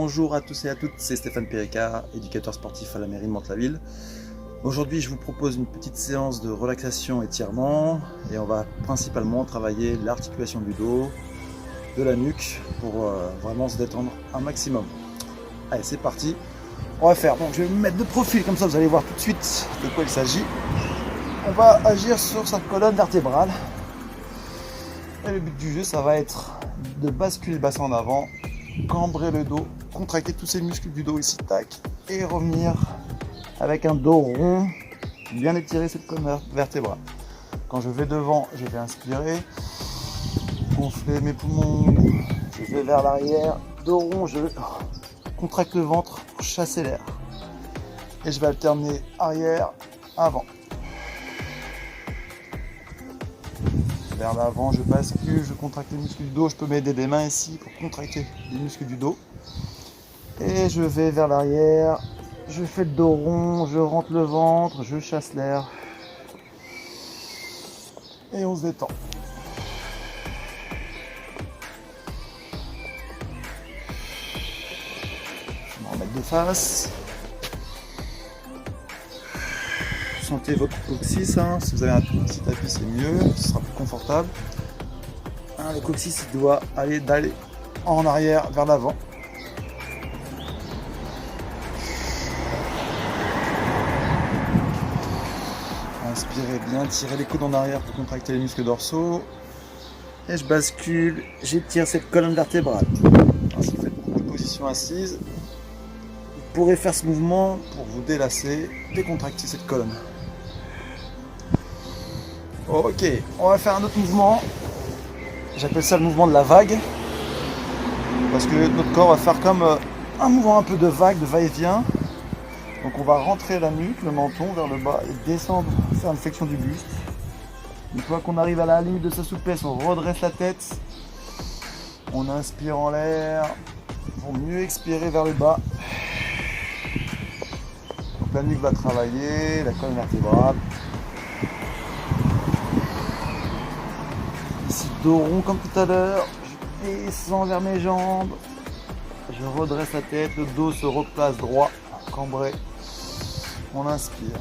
Bonjour à tous et à toutes, c'est Stéphane Péricard, éducateur sportif à la mairie de Mantes-la-Ville. Aujourd'hui, je vous propose une petite séance de relaxation et étirement et on va principalement travailler l'articulation du dos, de la nuque pour vraiment se détendre un maximum. Allez, c'est parti. On va faire, donc je vais me mettre de profil, comme ça vous allez voir tout de suite de quoi il s'agit. On va agir sur sa colonne vertébrale. Et le but du jeu, ça va être de basculer le bassin en avant, cambrer le dos, contracter tous ces muscles du dos ici, tac, et revenir avec un dos rond, bien étirer cette colonne vertébrale. Quand je vais devant, je vais inspirer, gonfler mes poumons, je vais vers l'arrière, dos rond, je contracte le ventre pour chasser l'air. Et je vais alterner arrière, avant. Vers l'avant, je bascule, je contracte les muscles du dos, je peux m'aider des mains ici pour contracter les muscles du dos. Et je vais vers l'arrière, je fais le dos rond, je rentre le ventre, je chasse l'air. Et on se détend. Je vais me remettre de face. Sentez votre coccyx, hein. Si vous avez un tout petit tapis c'est mieux, ce sera plus confortable. Le coccyx il doit aller d'aller en arrière vers l'avant. Inspirez bien, tirez les coudes en arrière pour contracter les muscles dorsaux. Et je bascule, j'étire cette colonne vertébrale. Alors, si vous faites beaucoup de positions assises, vous pourrez faire ce mouvement pour vous délasser, décontracter cette colonne. Ok, on va faire un autre mouvement. J'appelle ça le mouvement de la vague. Parce que notre corps va faire comme un mouvement un peu de vague, de va-et-vient. Donc on va rentrer la nuque, le menton vers le bas et descendre, faire une flexion du buste. Une fois qu'on arrive à la limite de sa souplesse, on redresse la tête. On inspire en l'air pour mieux expirer vers le bas. Donc la nuque va travailler, la colonne vertébrale. Ici, dos rond comme tout à l'heure. Je descends vers mes jambes. Je redresse la tête, le dos se replace droit, cambré. On inspire.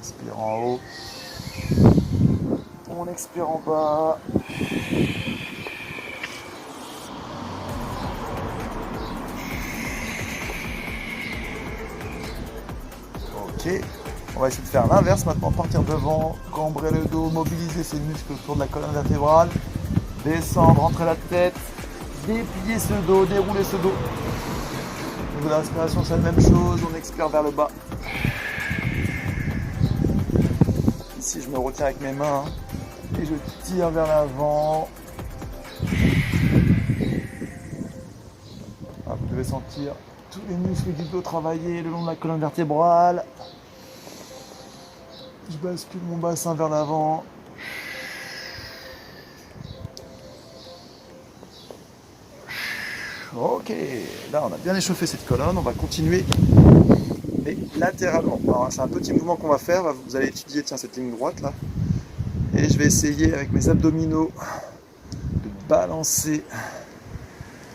Inspire en haut. On expire en bas. Ok. On va essayer de faire l'inverse maintenant, partir devant, cambrer le dos, mobiliser ses muscles autour de la colonne vertébrale. Descendre, rentrer la tête, déplier ce dos, dérouler ce dos. Au niveau de la respiration, c'est la même chose, on expire vers le bas. Ici, je me retiens avec mes mains et je tire vers l'avant. Vous devez sentir tous les muscles du dos travailler le long de la colonne vertébrale. Je bascule mon bassin vers l'avant. Ok, là on a bien échauffé cette colonne, on va continuer mais latéralement. Alors c'est un petit mouvement qu'on va faire, vous allez étudier cette ligne droite là. Et je vais essayer avec mes abdominaux de balancer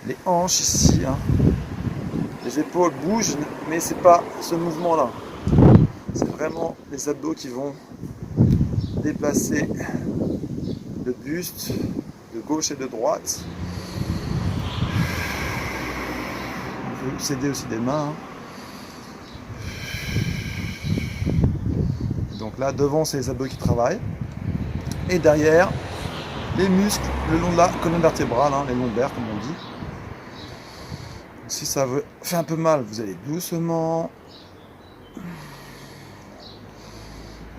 les hanches ici. Les épaules bougent, mais c'est pas ce mouvement là. C'est vraiment les abdos qui vont déplacer le buste de gauche et de droite. Vous pouvez s'aider aussi des mains. Donc là, devant, c'est les abdos qui travaillent. Et derrière, les muscles le long de la colonne vertébrale, les lombaires comme on dit. Donc, si ça fait un peu mal, vous allez doucement.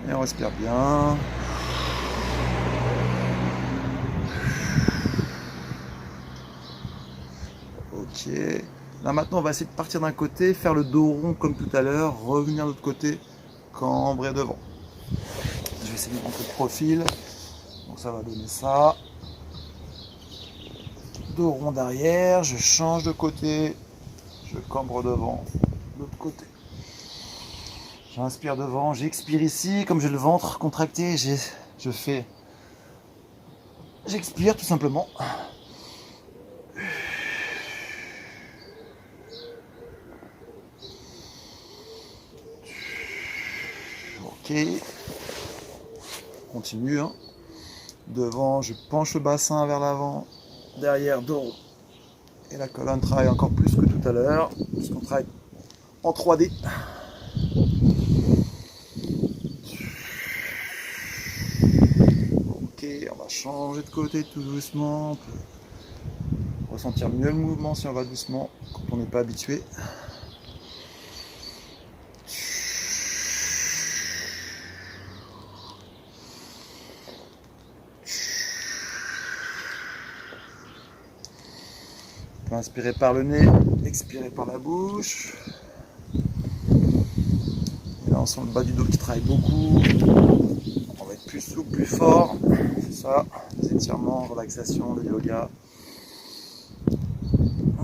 Et on respire bien. Ok. Là maintenant on va essayer de partir d'un côté, faire le dos rond comme tout à l'heure, revenir de l'autre côté, cambrer devant. Je vais essayer de rentrer de profil. Donc ça va donner ça. Dos rond derrière, je change de côté, je cambre devant, de l'autre côté. J'inspire devant, j'expire ici, comme j'ai le ventre contracté, j'expire tout simplement. Ok, continue. Hein. Devant, je penche le bassin vers l'avant, derrière, dos. Et la colonne travaille encore plus que tout à l'heure, puisqu'on travaille en 3D. Ok, on va changer de côté tout doucement. On peut ressentir mieux le mouvement si on va doucement, quand on n'est pas habitué. On peut inspirer par le nez, expirer par la bouche. Et là on sent le bas du dos qui travaille beaucoup. On va être plus souple, plus fort. C'est ça, les étirements, relaxation, le yoga.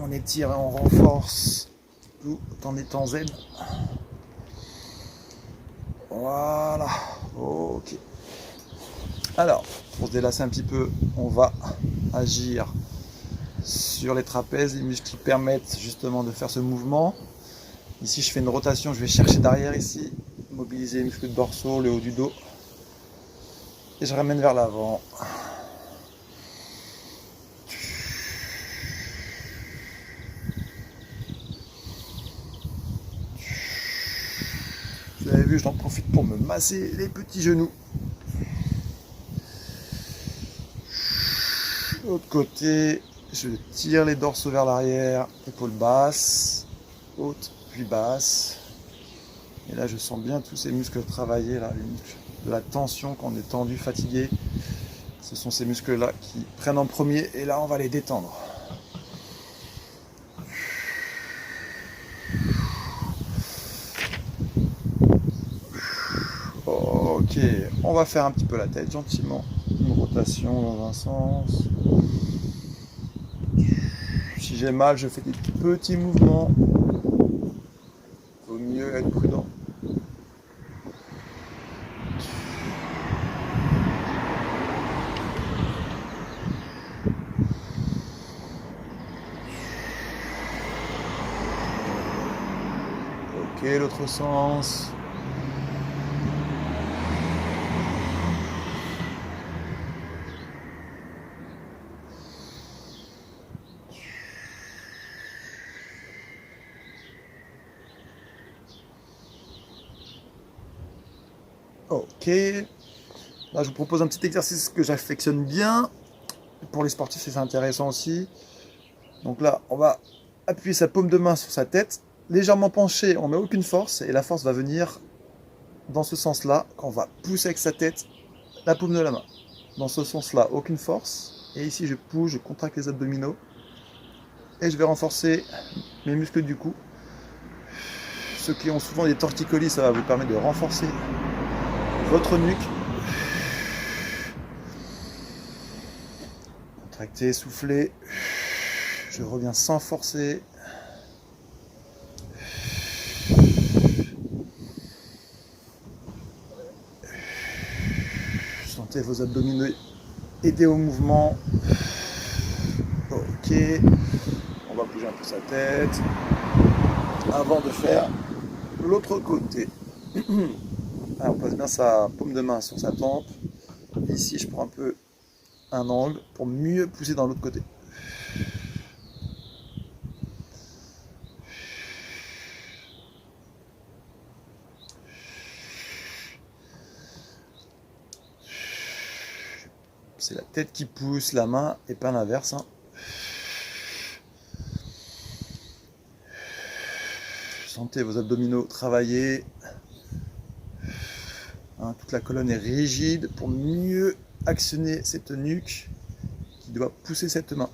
On étire et on renforce tout en étant zen. Voilà, ok. Alors, pour se délasser un petit peu, on va agir sur les trapèzes, les muscles qui permettent justement de faire ce mouvement. Ici, je fais une rotation, je vais chercher derrière ici, mobiliser les muscles dorsaux, le haut du dos. Et je ramène vers l'avant. Vous avez vu, j'en profite pour me masser les petits genoux. L'autre côté, je tire les dorsaux vers l'arrière, épaules basses, haute puis basse. Et là, je sens bien tous ces muscles travailler, là, les muscles de la tension quand on est tendu, fatigué. Ce sont ces muscles-là qui prennent en premier et là, on va les détendre. Ok, on va faire un petit peu la tête gentiment. Une rotation dans un sens. Si j'ai mal, je fais des petits mouvements. Vaut mieux être prudent. Ok, l'autre sens. Ok, là je vous propose un petit exercice que j'affectionne bien. Pour les sportifs, c'est intéressant aussi. Donc là, on va appuyer sa paume de main sur sa tête, légèrement penché, on met aucune force, et la force va venir dans ce sens-là, quand on va pousser avec sa tête la paume de la main. Dans ce sens-là, aucune force. Et ici, je pousse, je contracte les abdominaux. Et je vais renforcer mes muscles du cou. Ceux qui ont souvent des torticolis, ça va vous permettre de renforcer votre nuque. Contractez, soufflez. Je reviens sans forcer. Sentez vos abdominaux aider au mouvement. Ok. On va bouger un peu sa tête. Avant de faire l'autre côté. Alors, on pose bien sa paume de main sur sa tempe. Ici, je prends un peu un angle pour mieux pousser dans l'autre côté. C'est la tête qui pousse, la main et pas l'inverse. Hein. Sentez vos abdominaux travailler. Hein, toute la colonne est rigide pour mieux actionner cette nuque qui doit pousser cette main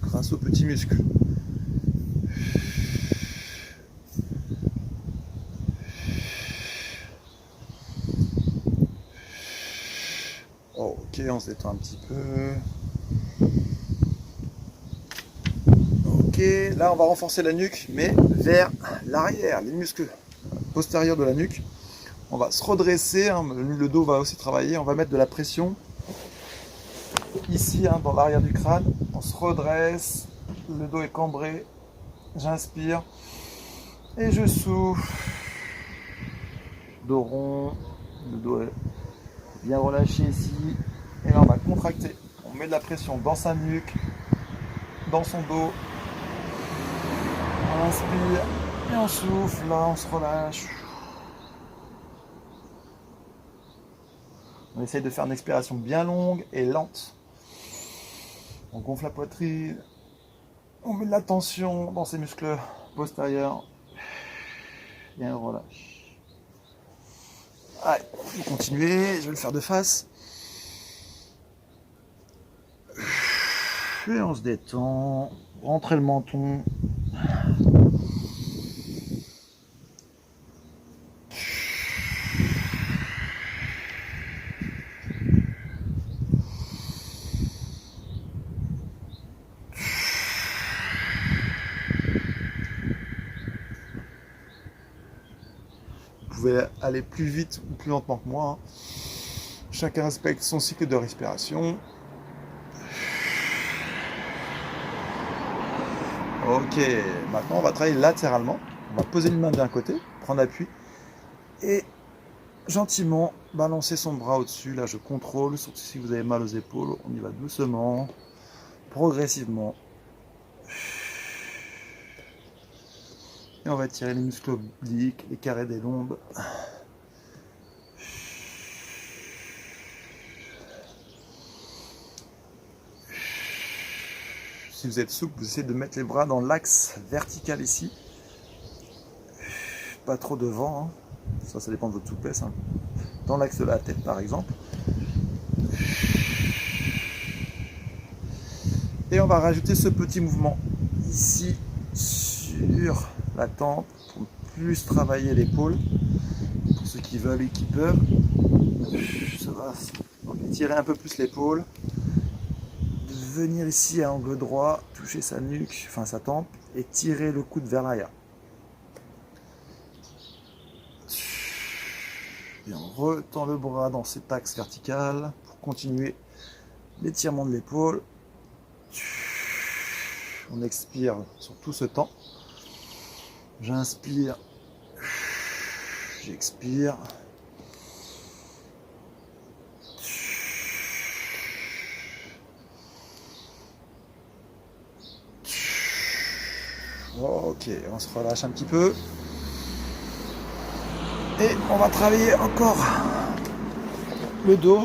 grâce aux petits muscles. Ok, on se détend un petit peu. Ok, là on va renforcer la nuque, mais vers l'arrière, les muscles postérieure de la nuque. On va se redresser, hein, le dos va aussi travailler, on va mettre de la pression ici, hein, dans l'arrière du crâne. On se redresse, le dos est cambré, j'inspire et je souffle. Dos rond, le dos est bien relâché ici. Et là on va contracter, on met de la pression dans sa nuque, dans son dos. On inspire et on souffle, là on se relâche. On essaye de faire une expiration bien longue et lente. On gonfle la poitrine, on met de la tension dans ses muscles postérieurs et on relâche. Allez, on va continuer, je vais le faire de face. Et on se détend, rentrez le menton. Vous pouvez aller plus vite ou plus lentement que moi. Chacun respecte son cycle de respiration. Ok, maintenant on va travailler latéralement. On va poser une main d'un côté, prendre appui et gentiment balancer son bras au-dessus. Là je contrôle, surtout si vous avez mal aux épaules. On y va doucement, progressivement. Et on va tirer les muscles obliques, les carrés des lombes. Si vous êtes souple, vous essayez de mettre les bras dans l'axe vertical ici. Pas trop devant, hein. Ça dépend de votre souplesse. Hein. Dans l'axe de la tête par exemple. Et on va rajouter ce petit mouvement ici sur la tempe pour plus travailler l'épaule. Pour ceux qui veulent et qui peuvent. Ça va. Donc étirer un peu plus l'épaule. Venir ici à angle droit, toucher sa nuque, enfin sa tempe, et tirer le coude vers l'arrière. Et on retend le bras dans cet axe vertical pour continuer l'étirement de l'épaule. On expire sur tout ce temps. J'inspire, j'expire. Ok, on se relâche un petit peu. Et on va travailler encore le dos,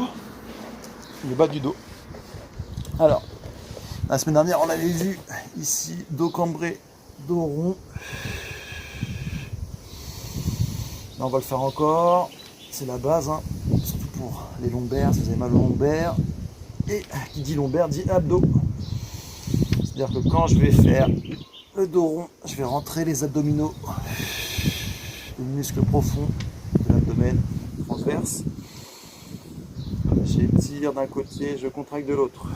le bas du dos. Alors, la semaine dernière, on avait vu ici dos cambré, dos rond. Là, on va le faire encore. C'est la base, hein, surtout pour les lombaires, si vous avez mal aux lombaires. Et qui dit lombaire dit abdos. C'est-à-dire que quand je vais faire le dos rond, je vais rentrer les abdominaux, les muscles profonds de l'abdomen transverse. J'étire d'un côté, je contracte de l'autre.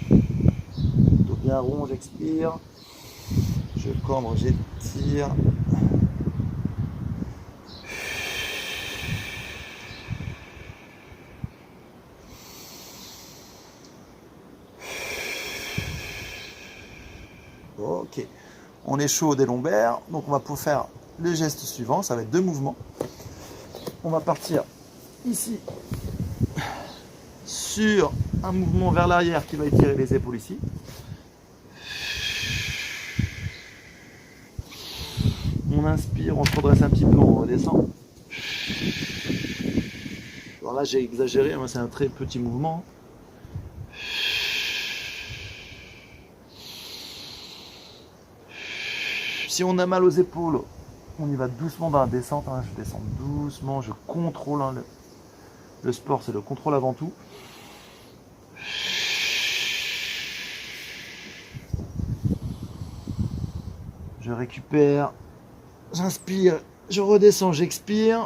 Dos bien rond, j'expire. Je cambre, j'étire. Ok, on est chaud des lombaires, donc on va pouvoir faire le geste suivant, ça va être 2 mouvements. On va partir ici sur un mouvement vers l'arrière qui va étirer les épaules ici. On inspire, on se redresse un petit peu, on redescend. Alors là j'ai exagéré, c'est un très petit mouvement. Si on a mal aux épaules, on y va doucement dans la descente. Hein. Je descends doucement, je contrôle. Hein, le sport, c'est le contrôle avant tout. Je récupère, j'inspire, je redescends, j'expire.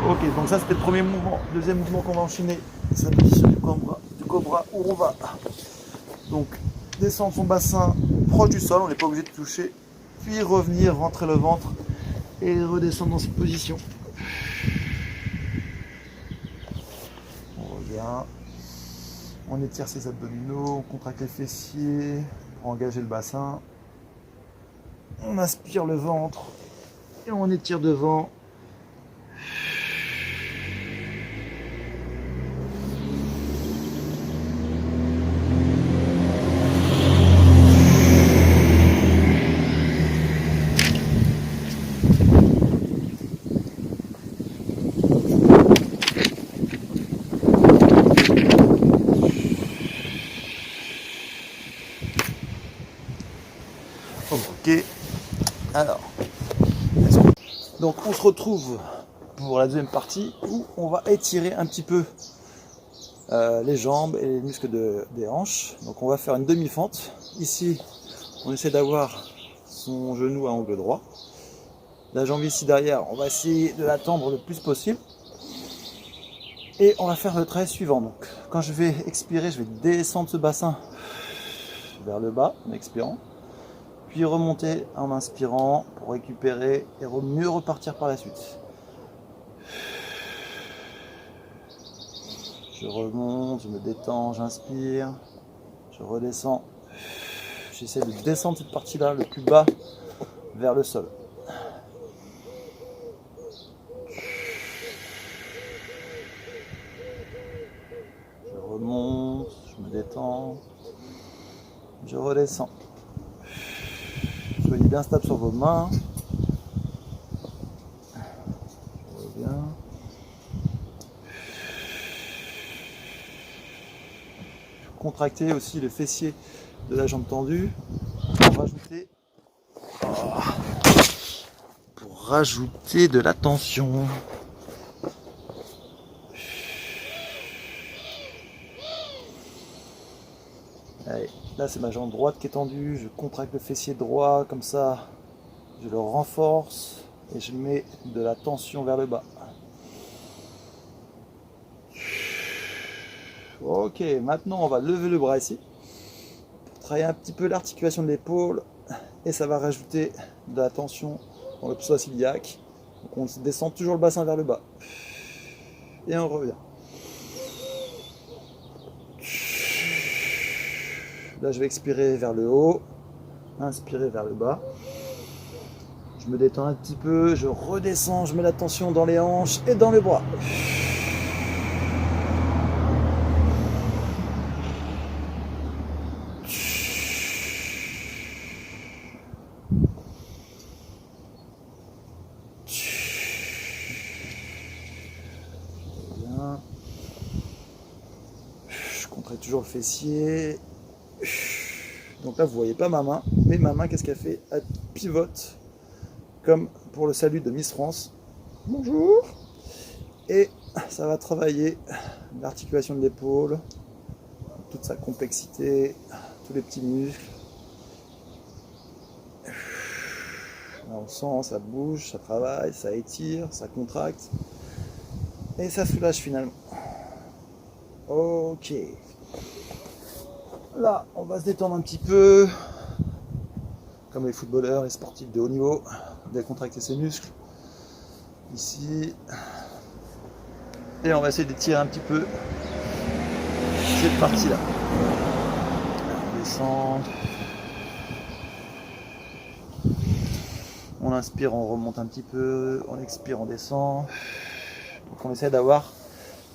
Ok, donc Donc ça c'était le premier mouvement. Deuxième mouvement qu'on va enchaîner, c'est la position du cobra où on va donc descendre son bassin proche du sol, on n'est pas obligé de toucher, puis revenir, rentrer le ventre et redescendre dans cette position. On revient, on étire ses abdominaux, on contracte les fessiers pour engager le bassin. On inspire le ventre et on étire devant. Ok, alors, donc on se retrouve pour la deuxième partie où on va étirer un petit peu les jambes et les muscles des hanches. Donc on va faire une demi-fente. Ici, on essaie d'avoir son genou à angle droit. La jambe ici derrière, on va essayer de la tendre le plus possible. Et on va faire le trait suivant. Donc quand je vais expirer, je vais descendre ce bassin vers le bas en expirant. Puis remonter en inspirant pour récupérer et mieux repartir par la suite. Je remonte, je me détends, j'inspire, je redescends. J'essaie de descendre cette partie-là le plus bas vers le sol. Je remonte, je me détends, je redescends. Soyez bien stable sur vos mains. Je reviens. Contractez aussi le fessier de la jambe tendue pour rajouter de la tension. Allez, là c'est ma jambe droite qui est tendue, je contracte le fessier droit comme ça, je le renforce et je mets de la tension vers le bas. Ok, maintenant on va lever le bras ici pour travailler un petit peu l'articulation de l'épaule et ça va rajouter de la tension dans le psoas iliaque. Donc on descend toujours le bassin vers le bas et on revient. Là je vais expirer vers le haut, inspirer vers le bas. Je me détends un petit peu, je redescends, je mets la tension dans les hanches et dans les bras. Je contracte toujours le fessier. Donc là vous voyez pas ma main, mais ma main qu'est-ce qu'elle fait? Elle pivote comme pour le salut de Miss France. Bonjour. Et ça va travailler l'articulation de l'épaule, toute sa complexité, tous les petits muscles. Là, on sent, ça bouge, ça travaille, ça étire, ça contracte et ça soulage finalement. Ok. Là, on va se détendre un petit peu, comme les footballeurs, les sportifs de haut niveau, décontracter ses muscles. Ici. Et on va essayer d'étirer un petit peu cette partie-là. On descend. On inspire, on remonte un petit peu. On expire, on descend. Donc on essaie d'avoir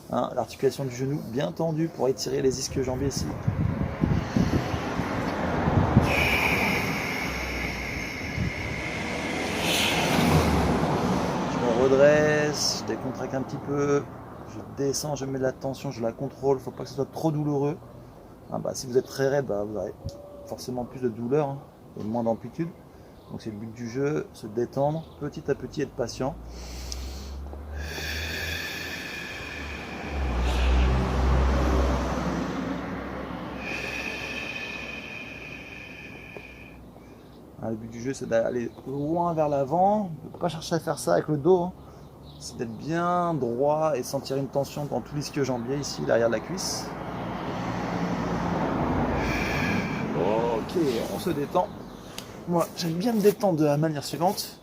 l'articulation du genou bien tendue pour étirer les ischio-jambiers ici. Redresse, je décontracte un petit peu, je descends, je mets de la tension, je la contrôle, il ne faut pas que ce soit trop douloureux. Si vous êtes très raide, vous aurez forcément plus de douleur et moins d'amplitude. Donc c'est le but du jeu, se détendre petit à petit, être patient. Le but du jeu c'est d'aller loin vers l'avant, ne pas chercher à faire ça avec le dos. c'est d'être bien droit et sentir une tension dans tout l'ischio-jambier ici, derrière la cuisse. Ok, on se détend. Moi, j'aime bien me détendre de la manière suivante.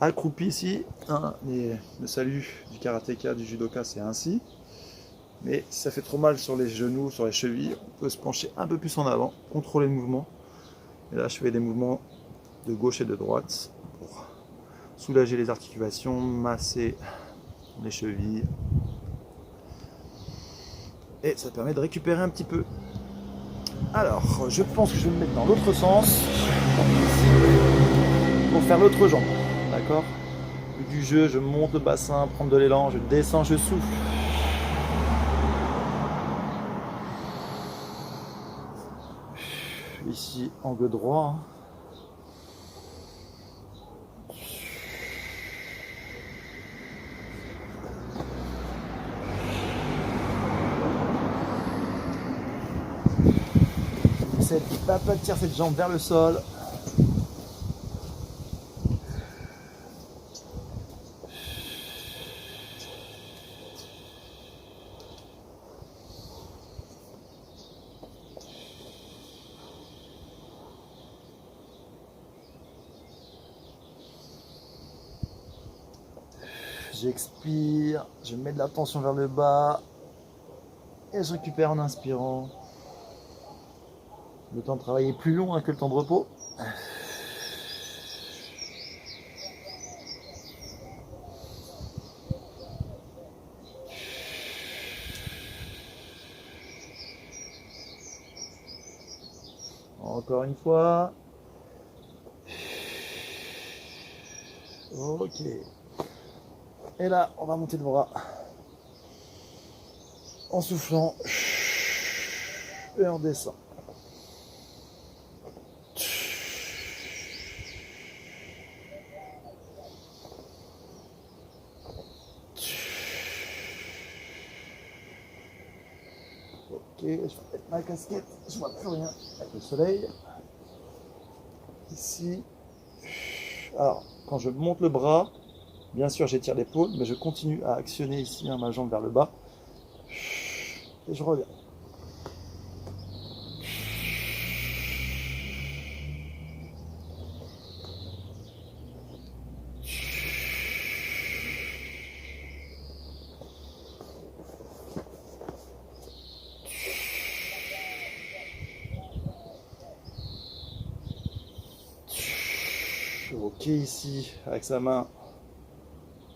Accroupi ici, le salut du karatéka, du judoka, c'est ainsi. Mais si ça fait trop mal sur les genoux, sur les chevilles, on peut se pencher un peu plus en avant, contrôler le mouvement. Et là, je fais des mouvements de gauche et de droite pour soulager les articulations, masser les chevilles. Et ça permet de récupérer un petit peu. Alors, je pense que je vais me mettre dans l'autre sens pour faire l'autre jambe. D'accord? Du jeu, je monte le bassin, prendre de l'élan, je descends, je souffle. Ici, angle droit. J'essaie d'aplatir cette jambe vers le sol. J'expire, je mets de la tension vers le bas et je récupère en inspirant. Le temps de travail est plus long que le temps de repos. Encore une fois. Ok. Et là, on va monter le bras en soufflant et on descend. Ok, je vais mettre ma casquette, je vois plus rien avec le soleil. Ici. Alors, quand je monte le bras, bien sûr j'étire l'épaule, mais je continue à actionner ici ma jambe vers le bas. Et je reviens. Ok, ici, avec sa main,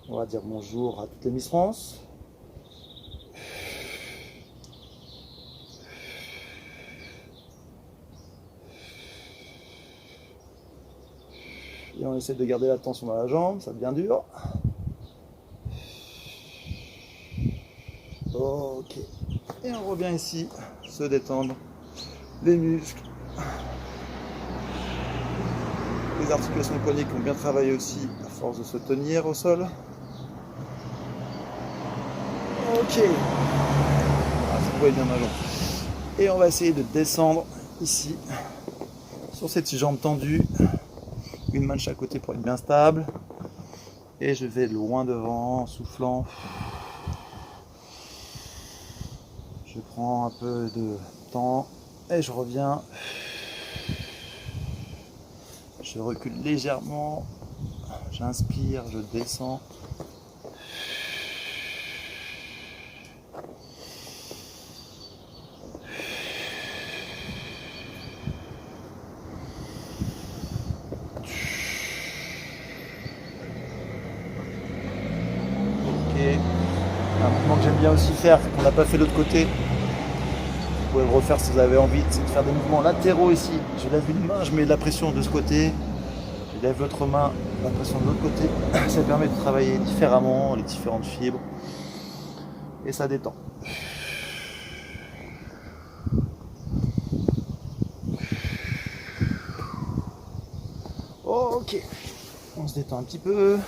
on va dire bonjour à toutes les Miss France. Et on essaie de garder la tension dans la jambe, ça devient dur. Ok. Et on revient ici, se détendre les muscles. Les articulations chroniques ont bien travaillé aussi à force de se tenir au sol. Ok. Ah, ça pourrait être bien ma jambe. Et on va essayer de descendre ici, sur cette jambe tendue. Une main de chaque côté pour être bien stable. Et je vais loin devant en soufflant. Je prends un peu de temps et je reviens. Je recule légèrement. J'inspire, je descends. Un mouvement que j'aime bien aussi faire, qu'on n'a pas fait de l'autre côté. Vous pouvez le refaire si vous avez envie, c'est de faire des mouvements latéraux ici. Je lève une main, je mets de la pression de ce côté. Je lève l'autre main, la pression de l'autre côté. Ça permet de travailler différemment les différentes fibres. Et ça détend. Ok, on se détend un petit peu.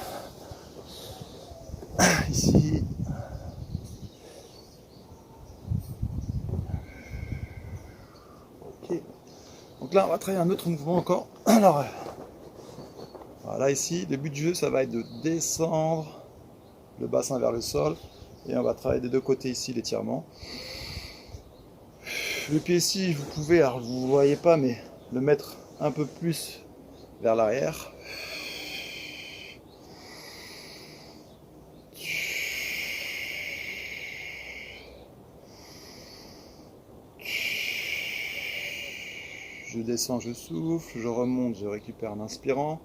Ici. Ok. Donc là, on va travailler un autre mouvement encore. Alors, voilà ici, le but du jeu, ça va être de descendre le bassin vers le sol. Et on va travailler des deux côtés ici l'étirement. Le pied ici, vous pouvez, alors vous ne voyez pas, mais le mettre un peu plus vers l'arrière. Je descends, je souffle, je remonte, je récupère en inspirant.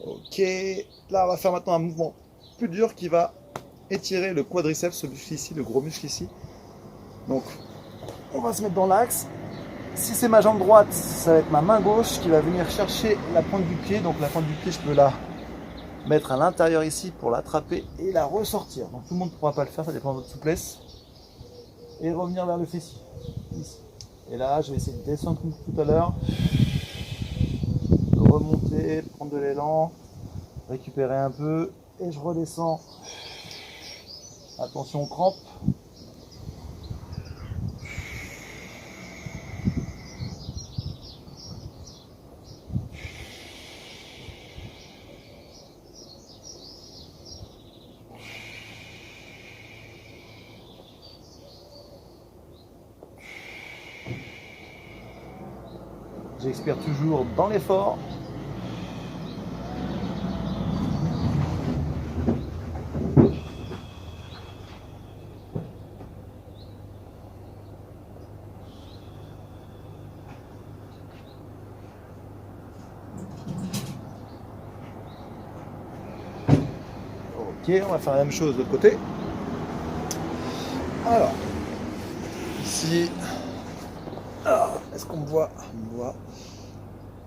Ok, là on va faire maintenant un mouvement plus dur qui va étirer le quadriceps, ce muscle ici, le gros muscle ici. Donc on va se mettre dans l'axe. Si c'est ma jambe droite, ça va être ma main gauche qui va venir chercher la pointe du pied. Donc la pointe du pied, je peux la mettre à l'intérieur ici pour l'attraper et la ressortir. Donc tout le monde ne pourra pas le faire, ça dépend de votre souplesse. Et revenir vers le fessier, ici. Et là, je vais essayer de descendre comme tout à l'heure. Remonter, prendre de l'élan, récupérer un peu. Et je redescends. Attention aux crampes. J'expire toujours dans l'effort. Ok, on va faire la même chose de l'autre côté. Alors, ici, est-ce qu'on me voit? On me voit.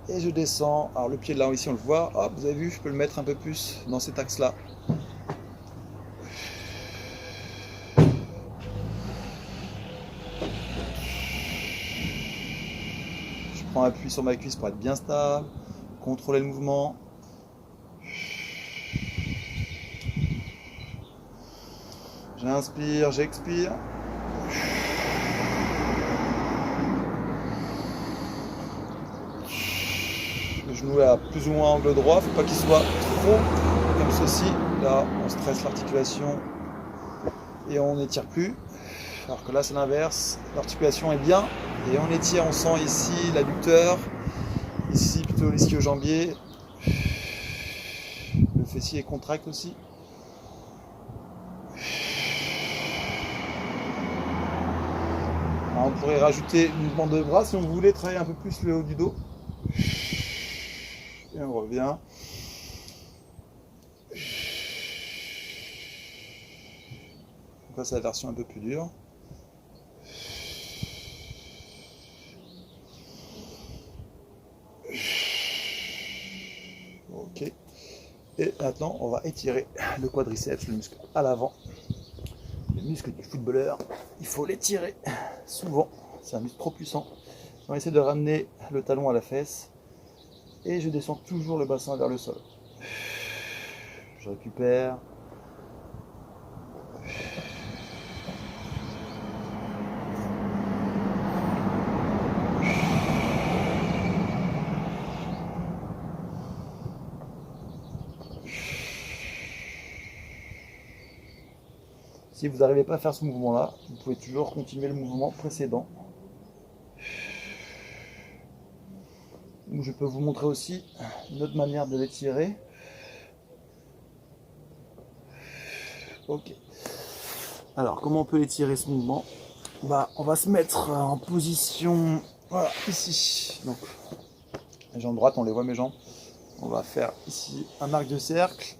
Et je descends. Alors le pied de là, ici on le voit. Hop, vous avez vu, je peux le mettre un peu plus dans cet axe-là. Je prends appui sur ma cuisse pour être bien stable. Contrôler le mouvement. J'inspire, j'expire. Le genou à plus ou moins angle droit, il ne faut pas qu'il soit trop comme ceci. Là, on stresse l'articulation et on n'étire plus. Alors que là, c'est l'inverse. L'articulation est bien et on étire. On sent ici l'adducteur, ici plutôt l'ischio-jambier. Le fessier est contracté aussi. Alors, on pourrait rajouter une mouvement de bras si on voulait travailler un peu plus le haut du dos. Et on revient. On passe à la version un peu plus dure. Ok. Et maintenant, on va étirer le quadriceps, le muscle à l'avant. Le muscle du footballeur, il faut l'étirer souvent. C'est un muscle trop puissant. On va essayer de ramener le talon à la fesse. Et je descends toujours le bassin vers le sol. Je récupère. Si vous n'arrivez pas à faire ce mouvement-là, vous pouvez toujours continuer le mouvement précédent. Je peux vous montrer aussi une autre manière de l'étirer. Ok. Alors, comment on peut étirer ce mouvement? On va se mettre en position, voilà, ici. Donc, les jambes droites, on les voit mes jambes. On va faire ici un arc de cercle,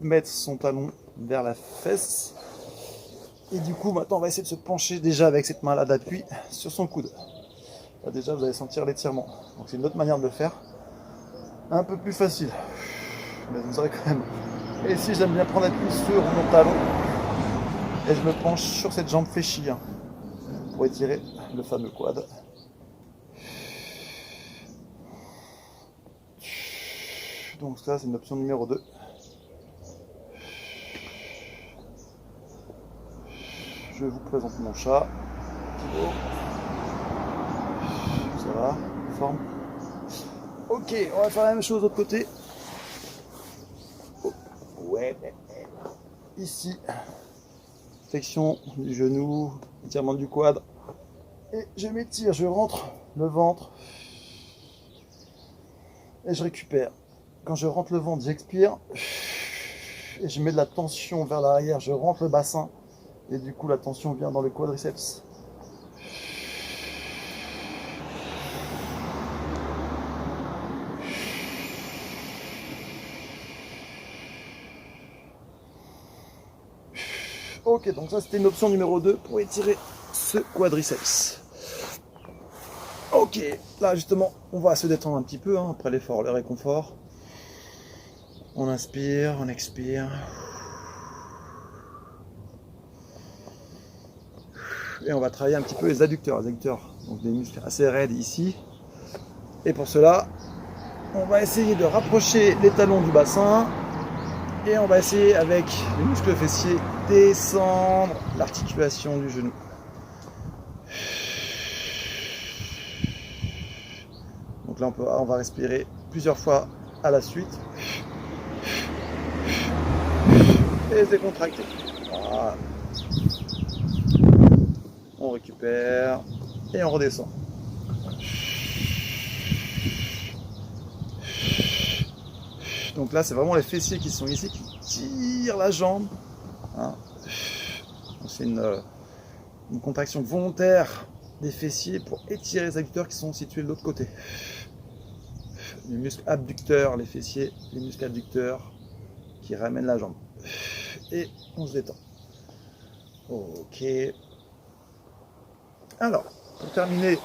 mettre son talon vers la fesse. Et du coup, maintenant, on va essayer de se pencher déjà avec cette main-là d'appui sur son coude. Là, déjà, vous allez sentir l'étirement. Donc, c'est une autre manière de le faire. Un peu plus facile. Mais vous aurez quand même. Et ici, j'aime bien prendre appui sur mon talon. Et je me penche sur cette jambe fléchie pour étirer le fameux quad. Donc ça, c'est une option numéro 2. Je vous présente mon chat. Thibaut. Ça va, forme. Ok, on va faire la même chose de l'autre côté. Ouais, ici, flexion du genou, étirement du quad. Et je m'étire, je rentre le ventre. Et je récupère. Quand je rentre le ventre, j'expire. Et je mets de la tension vers l'arrière, je rentre le bassin. Et du coup, la tension vient dans le quadriceps. Ok, donc ça c'était une option numéro 2 pour étirer ce quadriceps. Ok, là justement, on va se détendre un petit peu hein, après l'effort, le réconfort. On inspire, on expire. Et on va travailler un petit peu les adducteurs. Donc des muscles assez raides ici. Et pour cela, on va essayer de rapprocher les talons du bassin. Et on va essayer avec les muscles fessiers descendre l'articulation du genou. Donc là on va respirer plusieurs fois à la suite. Et décontracter. Voilà. On récupère et on redescend. Donc là c'est vraiment les fessiers qui sont ici, qui tirent la jambe. Hein. C'est une contraction volontaire des fessiers pour étirer les adducteurs qui sont situés de l'autre côté. Les muscles abducteurs, les fessiers, les muscles adducteurs qui ramènent la jambe. Et on se détend. Ok. Alors, pour terminer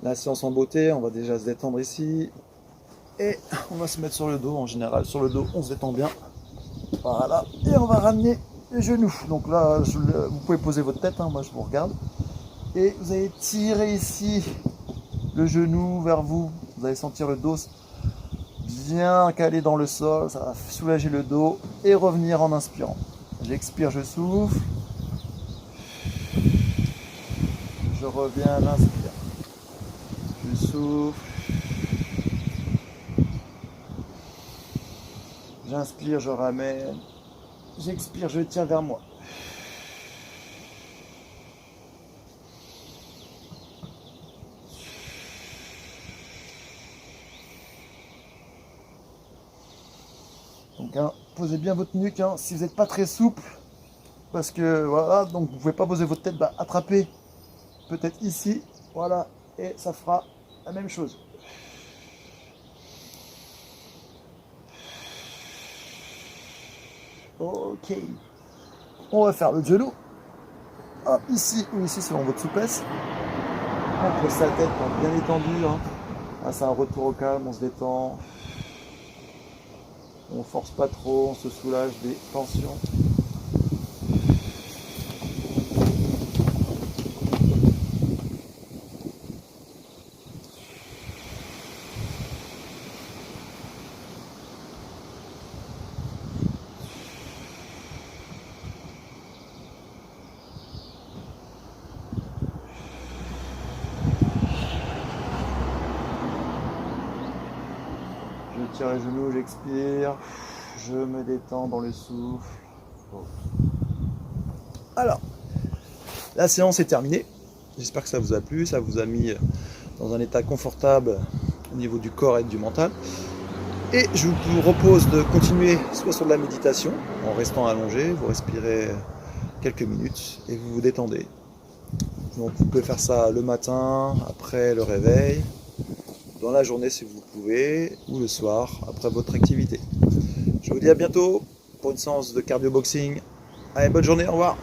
la séance en beauté, on va déjà se détendre ici. Et on va se mettre sur le dos. En général, sur le dos, on se détend bien. Voilà. Et on va ramener les genoux. Donc là, vous pouvez poser votre tête. Hein, moi, je vous regarde. Et vous allez tirer ici le genou vers vous. Vous allez sentir le dos bien calé dans le sol. Ça va soulager le dos et revenir en inspirant. J'expire, je souffle. Je reviens, l'inspire. Je souffle. J'inspire, je ramène. J'expire, je tiens vers moi. Donc, hein, posez bien votre nuque. Hein, si vous n'êtes pas très souple, parce que voilà, donc vous ne pouvez pas poser votre tête, bah, attrapez peut-être ici, voilà, et ça fera la même chose. Ok, on va faire le genou. Hop, ici ou ici selon votre souplesse. On pose sa tête bien étendue. Hein. Là, c'est un retour au calme, on se détend. On force pas trop, on se soulage des tensions. Je tire les genoux, j'expire, je me détends dans le souffle. Alors, la séance est terminée. J'espère que ça vous a plu, ça vous a mis dans un état confortable au niveau du corps et du mental. Et je vous propose de continuer soit sur de la méditation, en restant allongé, vous respirez quelques minutes et vous vous détendez. Donc vous pouvez faire ça le matin, après le réveil, dans la journée si vous pouvez, ou le soir, après votre activité. Je vous dis à bientôt pour une séance de cardio boxing. Allez, bonne journée, au revoir.